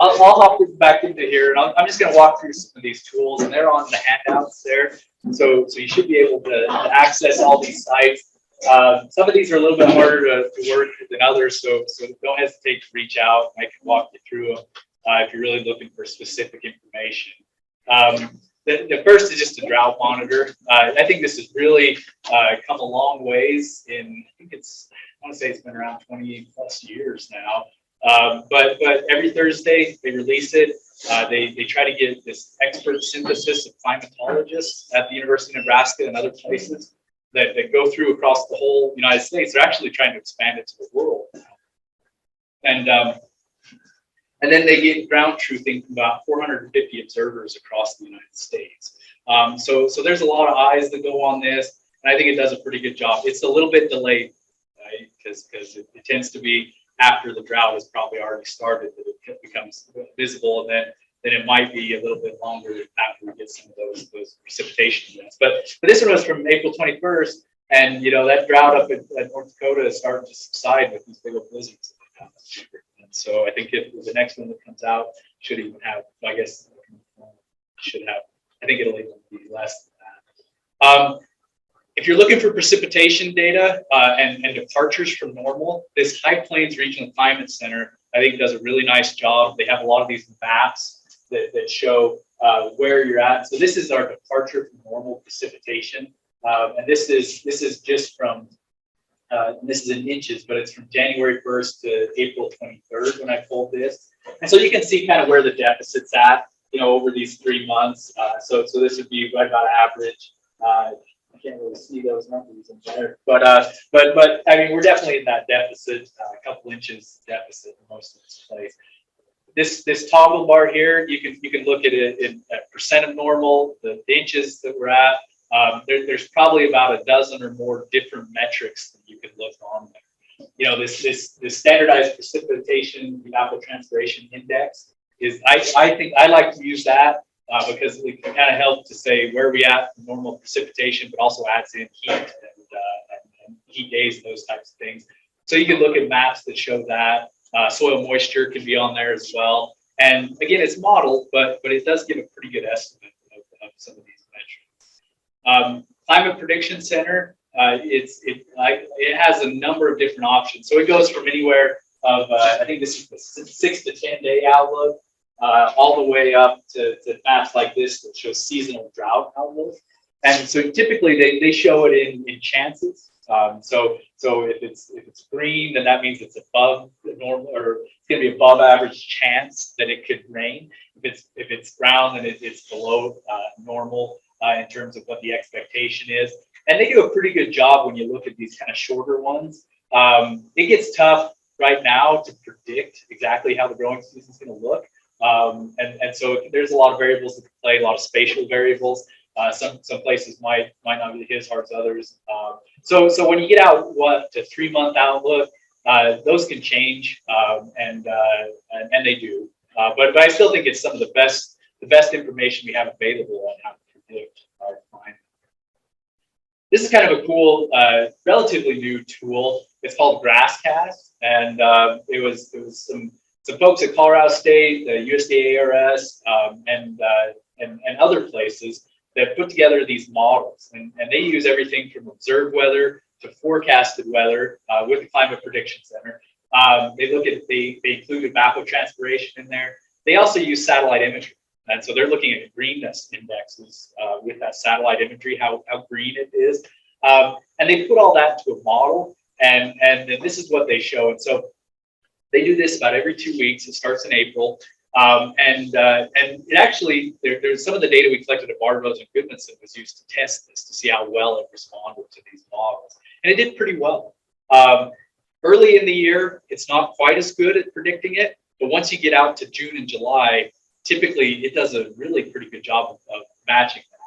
I'll hop back into here, and I'm just going to walk through some of these tools, and they're on the handouts there. So you should be able to access all these sites. Some of these are a little bit harder to work than others, so don't hesitate to reach out. I can walk you through them if you're really looking for specific information. The first is just a drought monitor. I think this has really come a long ways in, I want to say it's been around 20 plus years now. But every Thursday they release it. They try to get this expert synthesis of climatologists at the University of Nebraska and other places that go through across the whole United States. They're actually trying to expand it to the world now. And then they get ground truthing from about 450 observers across the United States. So there's a lot of eyes that go on this, and I think it does a pretty good job. It's a little bit delayed, right? Because it tends to be after the drought has probably already started that it becomes visible, and then it might be a little bit longer after we get some of those precipitation events. But this one was from April 21st, and that drought up at North Dakota is starting to subside with these big old blizzards. And so I think the next one that comes out should even have, I guess, I think it'll even be less than that. If you're looking for precipitation data and departures from normal, this High Plains Regional Climate Center, I think, does a really nice job. They have a lot of these maps that show where you're at. So this is our departure from normal precipitation. And this is just from, this is in inches, but it's from January 1st to April 23rd when I pulled this. And so you can see kind of where the deficit's at, over these 3 months. So this would be right about average. I can't really see those numbers in there, but I mean, we're definitely in that deficit, a couple inches deficit in most of this place. This toggle bar here, you can look at it in percent of normal, the inches that we're at. There's probably about a dozen or more different metrics that you could look on there. This standardized precipitation evapotranspiration index is, I think I like to use that because it can kind of help to say where we at for normal precipitation, but also adds in heat and heat days and those types of things. So you can look at maps that show that. Soil moisture can be on there as well. And again, it's modeled, but it does give a pretty good estimate of some of these metrics. Climate Prediction Center, it has a number of different options. So it goes from anywhere of, I think this is the 6 to 10 day outlook, all the way up to maps like this that show seasonal drought outlook. And so typically they show it in chances. So if it's green, then that means it's above the normal, or it's going to be above average chance that it could rain. If it's brown, then it's below normal in terms of what the expectation is. And they do a pretty good job when you look at these kind of shorter ones. It gets tough right now to predict exactly how the growing season is going to look. And so there's a lot of variables that can play, a lot of spatial variables. Some places might not be as hard as others. So when you get out to 3 month outlook, those can change, and they do. But I still think it's some of the best information we have available on how to predict our climate. This is kind of a cool, relatively new tool. It's called GrassCast, and it was some folks at Colorado State, the USDA ARS, and other places that put together these models, and they use everything from observed weather to forecasted weather with the Climate Prediction Center. They include evapotranspiration in there. They also use satellite imagery, and so they're looking at greenness indexes with that satellite imagery, how green it is, and they put all that into a model, and this is what they show. And so they do this about every 2 weeks. It starts in April. And it actually, there's some of the data we collected at Barber's and Goodmanson was used to test this, to see how well it responded to these models. And it did pretty well. Early in the year, it's not quite as good at predicting it, but once you get out to June and July, typically it does a really pretty good job of matching that.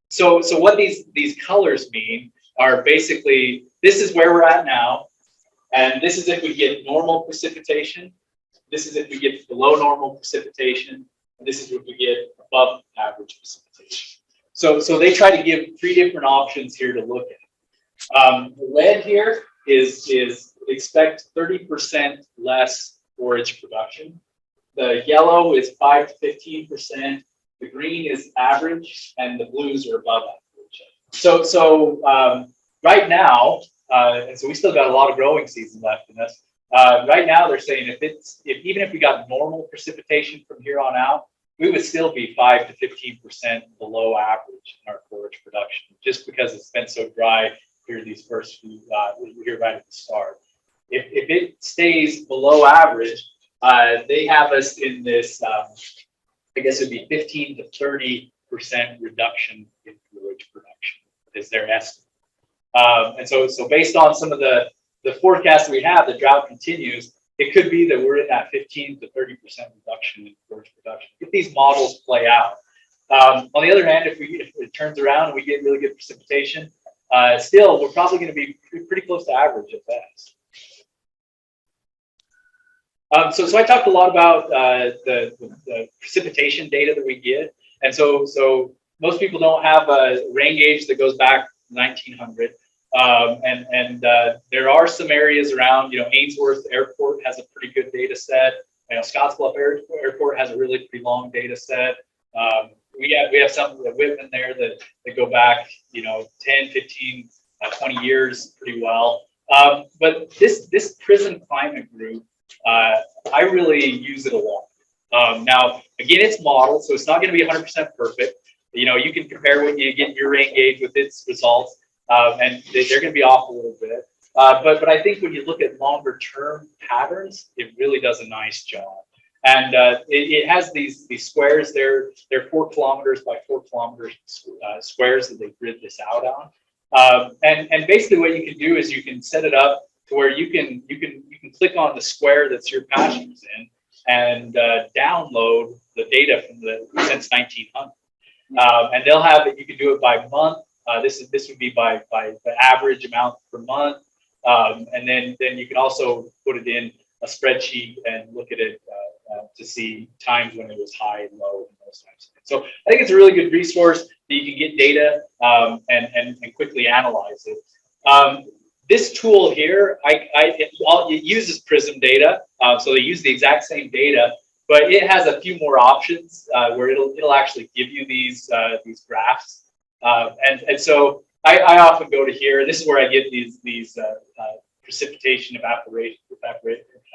So what these colors mean are basically, this is where we're at now, and this is if we get normal precipitation. This is if we get below normal precipitation, and this is if we get above average precipitation. So they try to give 3 different options here to look at. The lead here is expect 30% less forage production. The yellow is 5 to 15%. The green is average, and the blues are above average. So right now, and so we still got a lot of growing season left in us. Right now, they're saying even if we got normal precipitation from here on out, we would still be 5 to 15% below average in our forage production, just because it's been so dry here these first few here right at the start. If it stays below average, they have us in this. I guess it'd be 15 to 30% reduction in forage production is their estimate. And so based on some of the forecast we have, the drought continues. It could be that we're in that 15 to 30% reduction in forage production if these models play out. On the other hand, if it turns around and we get really good precipitation, still we're probably going to be pretty close to average at best. So I talked a lot about the precipitation data that we get, and so most people don't have a rain gauge that goes back 1900, and there are some areas around. Ainsworth Airport has a pretty good data set. Scottsbluff Airport has a really pretty long data set. We have some of the Whitman there that go back 10, 15, 20 years pretty well. But this Prism Climate Group, I really use it a lot. Now, again, it's modeled, so it's not going to be 100% perfect. You can compare what you get in your rain gauge with its results, and they're going to be off a little bit. But I think when you look at longer term patterns, it really does a nice job. And it has these squares. They're 4 kilometers by 4 kilometers squares that they grid this out on. And basically, what you can do is you can set it up to where you can click on the square that's your pastures in and download the data from since 1900. And they'll have it. You can do it by month. This would be by the average amount per month. And then you can also put it in a spreadsheet and look at it to see times when it was high and low and those types of things. So I think it's a really good resource that you can get data and quickly analyze it. This tool here, it uses Prism data, so they use the exact same data, but it has a few more options where it'll actually give you these graphs, and so I often go to here. This is where I get these precipitation,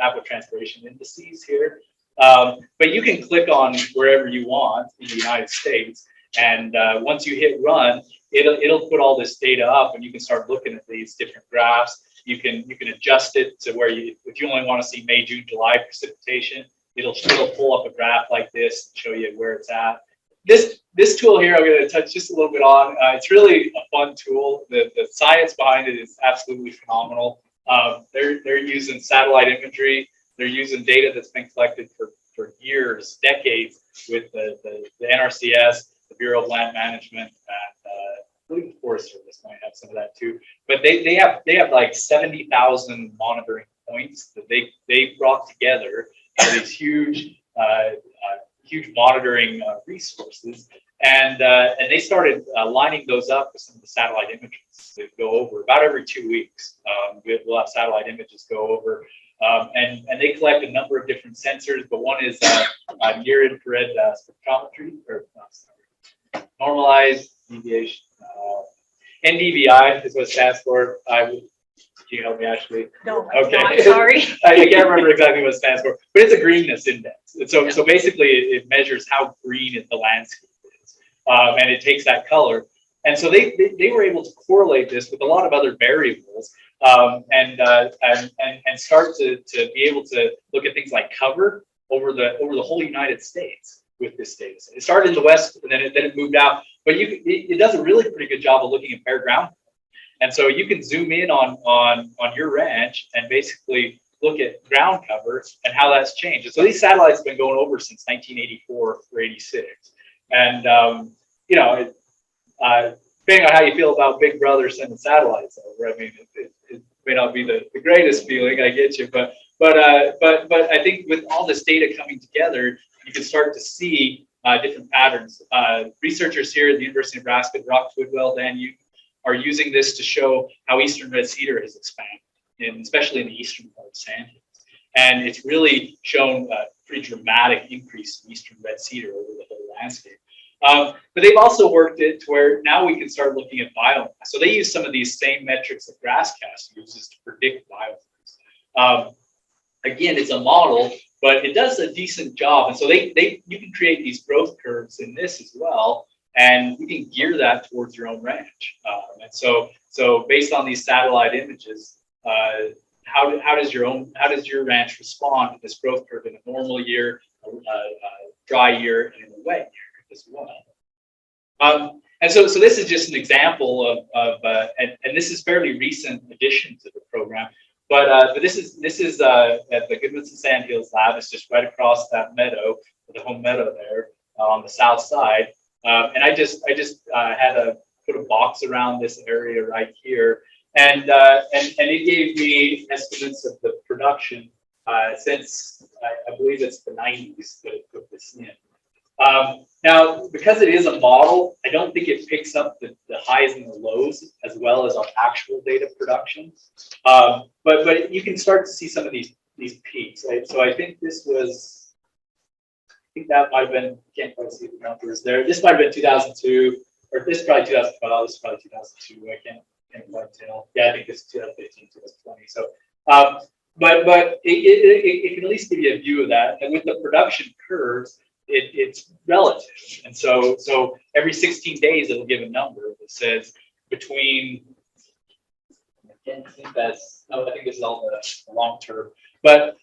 evapotranspiration indices here. But you can click on wherever you want in the United States, and once you hit run, it'll put all this data up, and you can start looking at these different graphs. You can adjust it to where if you only want to see May, June, July precipitation, it'll pull up a graph like this and show you where it's at. This tool here, I'm going to touch just a little bit on. It's really a fun tool. The science behind it is absolutely phenomenal. They're using satellite imagery. They're using data that's been collected for years, decades, with the NRCS, the Bureau of Land Management, and I believe the Forest Service might have some of that too. But they have like 70,000 monitoring points that they brought together for these huge monitoring resources, and they started lining those up with some of the satellite images that go over about every 2 weeks. We'll have satellite images go over, and they collect a number of different sensors, but one is near infrared spectrometry, or normalized deviation. NDVI is what it stands for. Can you help me, Ashley? No, okay. I'm sorry. I can't remember exactly what it stands for, but it's a greenness index. And so basically it measures how green the landscape is, and it takes that color. And so they were able to correlate this with a lot of other variables, and start to be able to look at things like cover over the whole United States with this data set. It started in the West, and then it moved out, but it does a really pretty good job of looking at bare ground. And so you can zoom in on your ranch and basically look at ground cover and how that's changed. And so these satellites have been going over since 1984 or 86. And, depending on how you feel about Big Brother sending satellites over, I mean, it may not be the greatest feeling, I get you, but I think with all this data coming together, you can start to see different patterns. Researchers here at the University of Nebraska, Rock Twidwell, Dan, you are using this to show how eastern red cedar has expanded, especially in the eastern part of Sandhill. And it's really shown a pretty dramatic increase in eastern red cedar over the whole landscape. But they've also worked it to where now we can start looking at biomass. So they use some of these same metrics that GrassCast uses to predict biomass. Again, it's a model, but it does a decent job. And so you can create these growth curves in this as well, and you can gear that towards your own ranch. And so based on these satellite images, how does your ranch respond to this growth curve in a normal year, a dry year, and in a wet year as well? And so this is just an example of and this is fairly recent addition to the program. But this is at the Goodmanson Sandhills lab. It's just right across that meadow, the home meadow there on the south side. And I just had to put a box around this area right here, and it gave me estimates of the production since I believe it's the 90s that it put this in. Now, because it is a model, I don't think it picks up the highs and the lows as well as our actual data production. But you can start to see some of these peaks. Right? So I think this was, I think that might have been, can't quite see the numbers there. This might have been 2002, or this is probably 2012. This is probably 2002. I can't quite tell. Yeah, I think this is 2015, 2020. So, but it can at least give you a view of that. And with the production curves, it's relative, and so every 16 days it'll give a number that says between. I think this is all the long term, but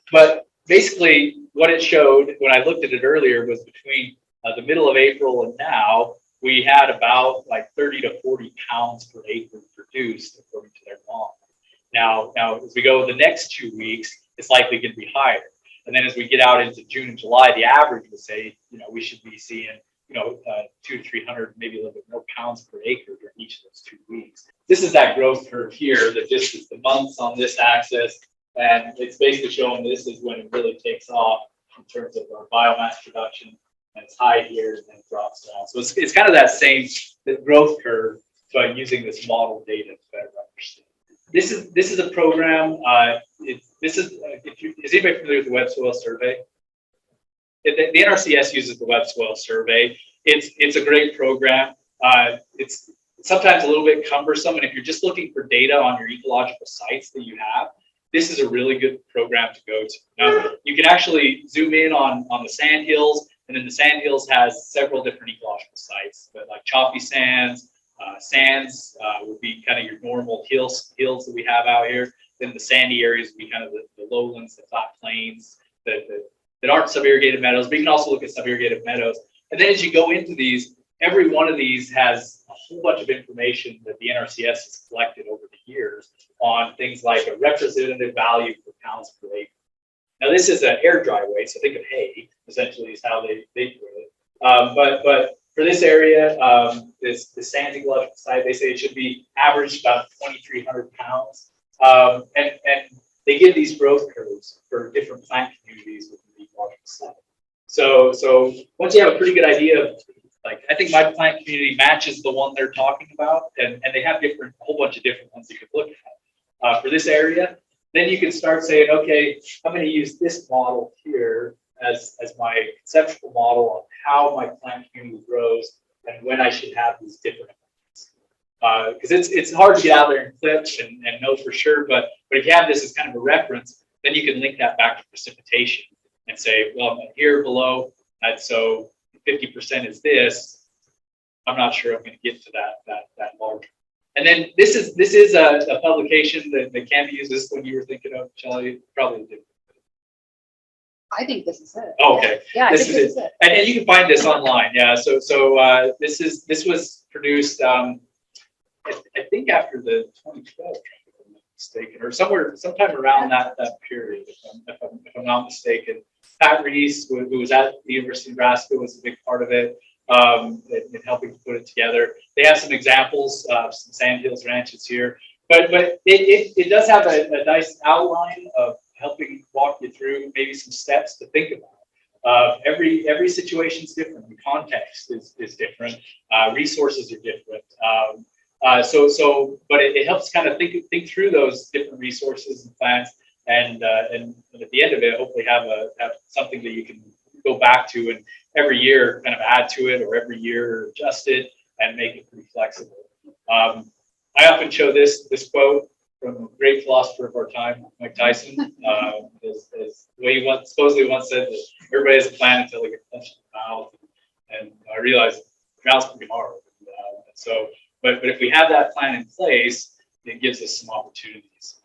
basically what it showed when I looked at it earlier was between the middle of April and now we had about like 30 to 40 pounds per acre produced according to their model. Now as we go the next 2 weeks, it's likely going to be higher. And then as we get out into June and July, the average would say, we should be seeing, 200 to 300, maybe a little bit more pounds per acre during each of those 2 weeks. This is that growth curve here that just is the months on this axis. And it's basically showing this is when it really takes off in terms of our biomass production. And it's high here and then it drops down. So it's kind of that same growth curve. So I'm using this model data to better understand. This is a program. Is anybody familiar with the Web Soil Survey? The NRCS uses the Web Soil Survey. It's a great program. It's sometimes a little bit cumbersome, and if you're just looking for data on your ecological sites that you have, this is a really good program to go to. Now, you can actually zoom in on the Sandhills, and then the Sandhills has several different ecological sites, but like choppy sands. Sands would be kind of your normal hills that we have out here. Then the sandy areas would be kind of the lowlands, the flat plains that aren't sub-irrigated meadows. But you can also look at sub-irrigated meadows. And then as you go into these, every one of these has a whole bunch of information that the NRCS has collected over the years on things like a representative value per pounds per acre. Now this is an air dry weight, so think of hay essentially is how they do it. But for this area, the sands ecological site, they say it should be averaged about 2,300 pounds. And they give these growth curves for different plant communities within the ecological site. So once you have a pretty good idea of, like, I think my plant community matches the one they're talking about, and they have a whole bunch of different ones you could look at for this area. Then you can start saying, okay, I'm going to use this model here as my conceptual model on how my plant community grows and when I should have these different events. Because it's hard to get out there and clip and know for sure, but if you have this as kind of a reference, then you can link that back to precipitation and say, well, here below, so 50% is this. I'm not sure I'm going to get to that large. And then this is a publication that can be used. This is what you were thinking of, Shelley? Probably did. I think this is it. Oh, okay. Yeah, this is it. And you can find this online. Yeah. So this was produced, I think after the 2012, if I'm not mistaken, or sometime around that period, if I'm not mistaken. Pat Reese, who was at the University of Nebraska, was a big part of it in helping to put it together. They have some examples of some Sandhills ranches here, but it does have a nice outline of helping walk you through maybe some steps to think about. Every situation is different. The context is different. Resources are different. But it helps kind of think through those different resources and plans and at the end of it, hopefully have something that you can go back to and every year kind of add to it, or every year adjust it and make it pretty flexible. I often show this quote from a great philosopher of our time, Mike Tyson. Is the way he supposedly once said that everybody has a plan until they get punched in the mouth, and I realized the mouth's pretty hard. So, but if we have that plan in place, it gives us some opportunities.